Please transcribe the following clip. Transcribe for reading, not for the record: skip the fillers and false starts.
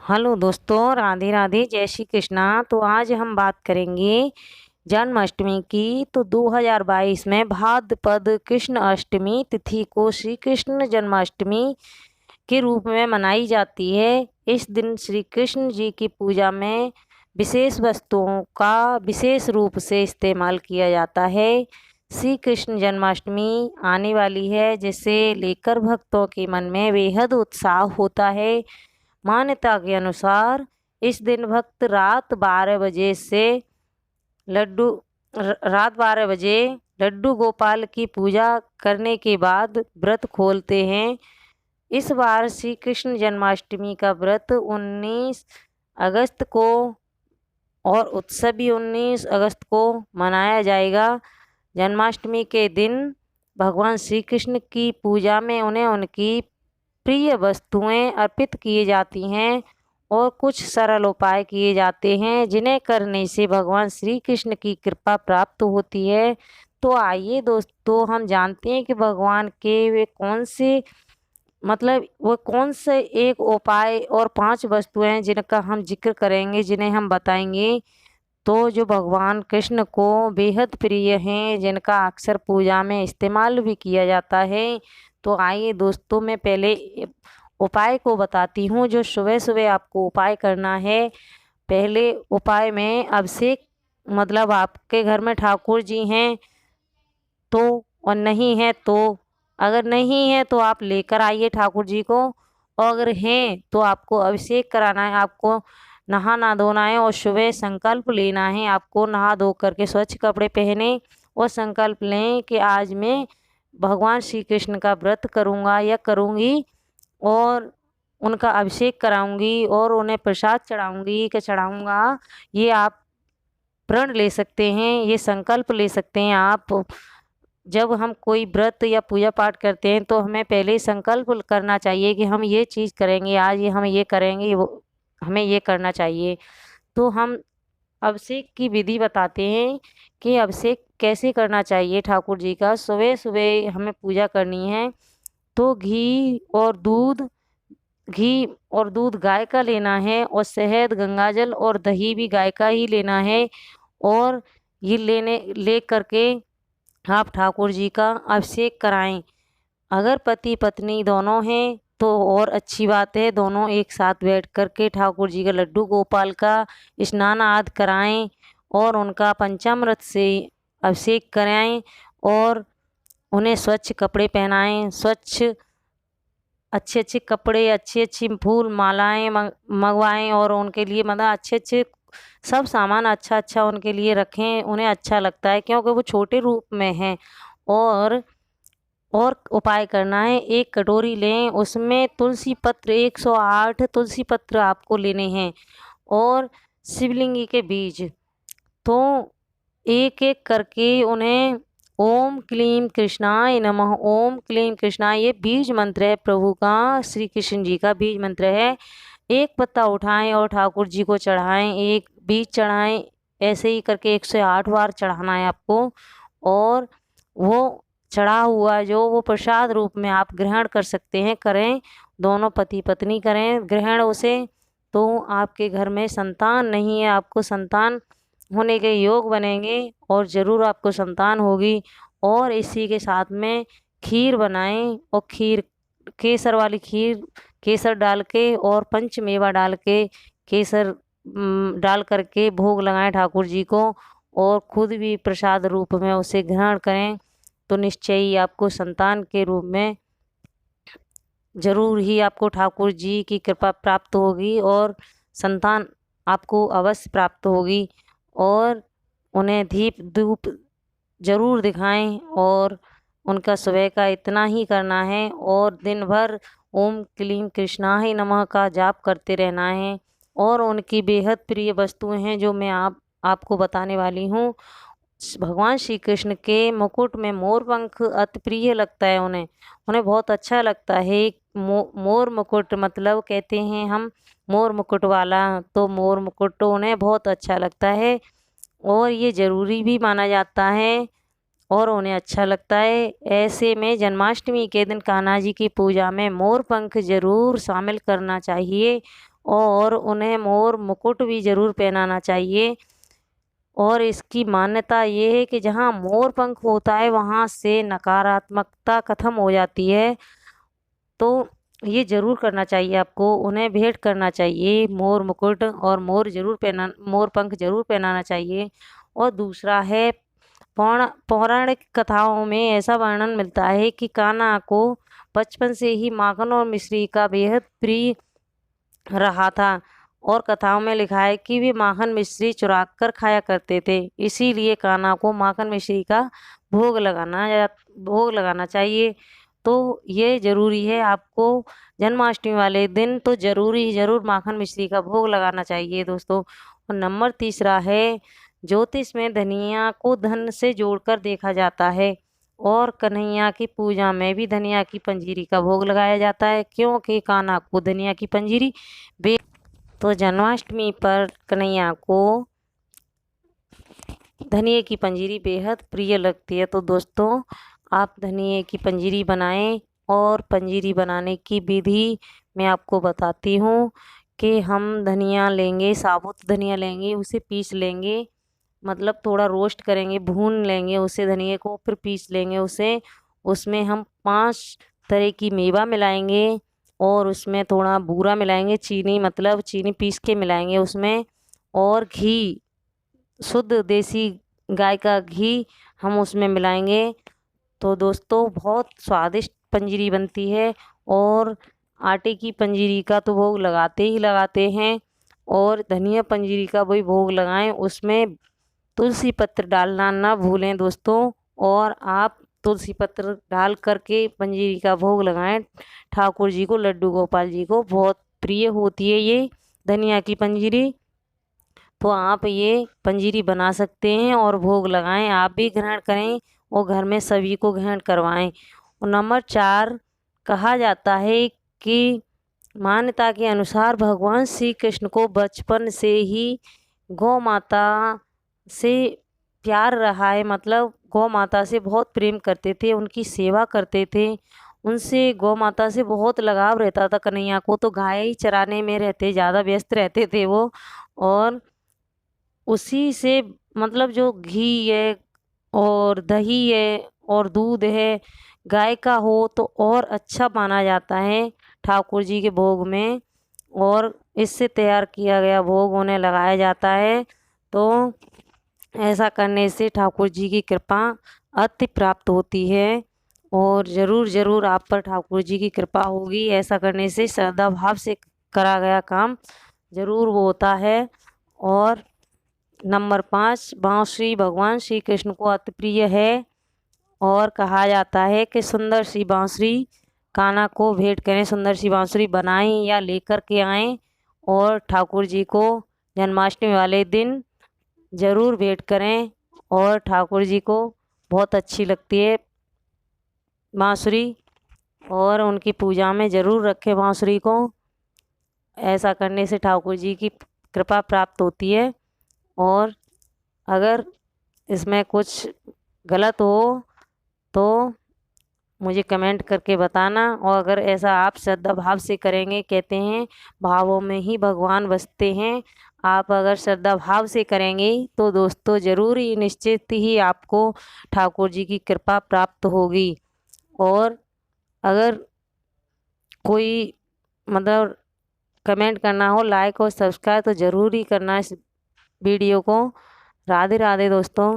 Hello दोस्तों, राधे राधे, जय श्री कृष्णा। तो आज हम बात करेंगे जन्माष्टमी की। तो 2022 में भाद्रपद कृष्ण अष्टमी तिथि को श्री कृष्ण जन्माष्टमी के रूप में मनाई जाती है। इस दिन श्री कृष्ण जी की पूजा में विशेष वस्तुओं का विशेष रूप से इस्तेमाल किया जाता है। श्री कृष्ण जन्माष्टमी आने वाली है, जिसे लेकर भक्तों के मन में बेहद उत्साह होता है। मान्यता के अनुसार इस दिन भक्त लड्डू रात 12 बजे लड्डू गोपाल की पूजा करने के बाद व्रत खोलते हैं। इस बार श्री कृष्ण जन्माष्टमी का व्रत 19 अगस्त को और उत्सव भी 19 अगस्त को मनाया जाएगा। जन्माष्टमी के दिन भगवान श्री कृष्ण की पूजा में उन्हें उनकी प्रिय वस्तुएं अर्पित किए जाती हैं और कुछ सरल उपाय किए जाते हैं, जिन्हें करने से भगवान श्री कृष्ण की कृपा प्राप्त होती है। तो आइए दोस्तों, हम जानते हैं कि भगवान के वो कौन से एक उपाय और 5 वस्तुएं हैं जिनका हम जिक्र करेंगे, जिन्हें हम बताएंगे। तो जो भगवान कृष्ण को बेहद प्रिय हैं, जिनका अक्सर पूजा में इस्तेमाल भी किया जाता है। तो आइए दोस्तों, मैं पहले उपाय को बताती हूँ जो सुबह सुबह आपको उपाय करना है। पहले उपाय में अभिषेक, आपके घर में ठाकुर जी हैं तो, और नहीं है तो, अगर नहीं है तो आप लेकर आइए ठाकुर जी को, और अगर हैं तो आपको अभिषेक कराना है। आपको नहाना धोना है और सुबह संकल्प लेना है। आपको नहा धो करके स्वच्छ कपड़े पहने और संकल्प लें कि आज मैं भगवान श्री कृष्ण का व्रत करूँगा या करूँगी और उनका अभिषेक कराऊंगी और उन्हें प्रसाद चढ़ाऊंगी कि चढ़ाऊंगा। ये आप प्रण ले सकते हैं, ये संकल्प ले सकते हैं आप। जब हम कोई व्रत या पूजा पाठ करते हैं तो हमें पहले ही संकल्प करना चाहिए कि हम ये चीज़ करेंगे, आज ये हम ये करेंगे, वो हमें ये करना चाहिए। तो हम अभिषेक की विधि बताते हैं कि अभिषेक कैसे करना चाहिए ठाकुर जी का। सुबह सुबह हमें पूजा करनी है तो घी और दूध गाय का लेना है और शहद, गंगाजल और दही भी गाय का ही लेना है। और ये ले करके आप ठाकुर जी का अभिषेक कराएं। अगर पति पत्नी दोनों हैं तो और अच्छी बात है, दोनों एक साथ बैठ करके ठाकुर जी का लड्डू गोपाल का स्नान आदि कराएं और उनका पंचामृत से अभिषेक कराएं और उन्हें स्वच्छ कपड़े पहनाएं। स्वच्छ अच्छे अच्छे कपड़े, अच्छी अच्छी फूल मालाएं मंगवाएं और उनके लिए अच्छे अच्छे सब सामान अच्छा अच्छा उनके लिए रखें। उन्हें अच्छा लगता है क्योंकि वो छोटे रूप में हैं। और उपाय करना है, एक कटोरी लें, उसमें तुलसी पत्र 108 तुलसी पत्र आपको लेने हैं और शिवलिंगी के बीज। तो एक एक करके उन्हें ओम क्लीम कृष्णाय नमः, ओम क्लीम कृष्णाय, ये बीज मंत्र है प्रभु का, श्री कृष्ण जी का बीज मंत्र है। एक पत्ता उठाएं और ठाकुर जी को चढ़ाएं, एक बीज चढ़ाएं। ऐसे ही करके 108 बार चढ़ाना है आपको। और वो चढ़ा हुआ जो वो प्रसाद रूप में आप ग्रहण कर सकते हैं, करें, दोनों पति पत्नी करें ग्रहण उसे। तो आपके घर में संतान नहीं है, आपको संतान होने के योग बनेंगे और ज़रूर आपको संतान होगी। और इसी के साथ में खीर बनाएं और खीर, केसर वाली खीर, केसर डाल के और पंचमेवा डाल के, केसर डाल करके भोग लगाएं ठाकुर जी को और खुद भी प्रसाद रूप में उसे ग्रहण करें। तो निश्चय ही आपको संतान के रूप में जरूर ही आपको ठाकुर जी की कृपा प्राप्त होगी और संतान आपको अवश्य प्राप्त होगी। और उन्हें दीप धूप जरूर दिखाएं और उनका सुबह का इतना ही करना है और दिन भर ओम क्लीम कृष्णाय नमः का जाप करते रहना है। और उनकी बेहद प्रिय वस्तुएं हैं जो मैं आपको बताने वाली हूँ। भगवान श्री कृष्ण के मुकुट में मोर पंख अति प्रिय लगता है उन्हें, उन्हें बहुत अच्छा लगता है। मोर मुकुट कहते हैं हम मोर मुकुट वाला, तो मोर मुकुट तो उन्हें बहुत अच्छा लगता है और ये ज़रूरी भी माना जाता है और उन्हें अच्छा लगता है। ऐसे में जन्माष्टमी के दिन कान्हा जी की पूजा में मोर पंख जरूर शामिल करना चाहिए और उन्हें मोर मुकुट भी ज़रूर पहनाना चाहिए। और इसकी मान्यता ये है कि जहाँ मोर पंख होता है वहाँ से नकारात्मकता खत्म हो जाती है। तो ये ज़रूर करना चाहिए आपको, उन्हें भेंट करना चाहिए मोर मुकुट और मोर पंख ज़रूर पहनाना चाहिए। और दूसरा है, पौराणिक कथाओं में ऐसा वर्णन मिलता है कि कान्हा को बचपन से ही माखन और मिश्री का बेहद प्रिय रहा था। और कथाओं में लिखा है कि वे माखन मिश्री चुरा कर खाया करते थे। इसीलिए कान्हा को माखन मिश्री का भोग लगाना चाहिए। तो ये ज़रूरी है, आपको जन्माष्टमी वाले दिन तो ज़रूर माखन मिश्री का भोग लगाना चाहिए दोस्तों। और नंबर तीसरा है, ज्योतिष में धनिया को धन से जोड़कर देखा जाता है और कन्हैया की पूजा में भी धनिया की पंजीरी का भोग लगाया जाता है, क्योंकि कान्हा को धनिया की पंजीरी तो जन्माष्टमी पर कन्हैया को धनिये की पंजीरी बेहद प्रिय लगती है। तो दोस्तों, आप धनिये की पंजीरी बनाएं। और पंजीरी बनाने की विधि मैं आपको बताती हूँ कि हम धनिया लेंगे, साबुत धनिया लेंगे, उसे पीस लेंगे, मतलब थोड़ा रोस्ट करेंगे, भून लेंगे उसे धनिये को, फिर पीस लेंगे उसे। उसमें हम 5 तरह की मेवा मिलाएंगे और उसमें थोड़ा बूरा मिलाएंगे, चीनी पीस के मिलाएंगे उसमें। और घी, शुद्ध देसी गाय का घी हम उसमें मिलाएंगे। तो दोस्तों, बहुत स्वादिष्ट पंजीरी बनती है। और आटे की पंजीरी का तो भोग लगाते ही लगाते हैं, और धनिया पंजीरी का भी भोग लगाएं। उसमें तुलसी पत्र डालना ना भूलें दोस्तों। और आप तुलसी पत्र डाल करके पंजीरी का भोग लगाएं। ठाकुर जी को, लड्डू गोपाल जी को बहुत प्रिय होती है ये धनिया की पंजीरी। तो आप ये पंजीरी बना सकते हैं और भोग लगाएं, आप भी ग्रहण करें और घर में सभी को ग्रहण करवाएं। और नंबर 4, कहा जाता है कि मान्यता के अनुसार भगवान श्री कृष्ण को बचपन से ही गौ माता से प्यार रहा है, मतलब गौ माता से बहुत प्रेम करते थे, उनकी सेवा करते थे, उनसे गौ माता से बहुत लगाव रहता था कन्हैया को। तो गाय ही चराने में ज़्यादा व्यस्त रहते थे वो। और उसी से, मतलब जो घी है और दही है और दूध है, गाय का हो तो और अच्छा माना जाता है ठाकुर जी के भोग में। और इससे तैयार किया गया भोग उन्हें लगाया जाता है। तो ऐसा करने से ठाकुर जी की कृपा अति प्राप्त होती है। और ज़रूर आप पर ठाकुर जी की कृपा होगी। ऐसा करने से श्रद्धा भाव से करा गया काम ज़रूर वो होता है। और नंबर 5, बांसुरी भगवान श्री कृष्ण को अति प्रिय है। और कहा जाता है कि सुंदर सी बांसुरी कान्हा को भेंट करें, सुंदर सी बांसुरी बनाएं या लेकर के आएं और ठाकुर जी को जन्माष्टमी वाले दिन ज़रूर भेंट करें। और ठाकुर जी को बहुत अच्छी लगती है बांसुरी, और उनकी पूजा में ज़रूर रखें बांसुरी को। ऐसा करने से ठाकुर जी की कृपा प्राप्त होती है। और अगर इसमें कुछ गलत हो तो मुझे कमेंट करके बताना। और अगर ऐसा आप श्रद्धा भाव से करेंगे, कहते हैं भावों में ही भगवान बसते हैं, आप अगर श्रद्धा भाव से करेंगे तो दोस्तों ज़रूर ही, निश्चित ही आपको ठाकुर जी की कृपा प्राप्त होगी। और अगर कोई, मतलब कमेंट करना हो, लाइक और सब्सक्राइब तो ज़रूर ही करना इस वीडियो को। राधे राधे दोस्तों।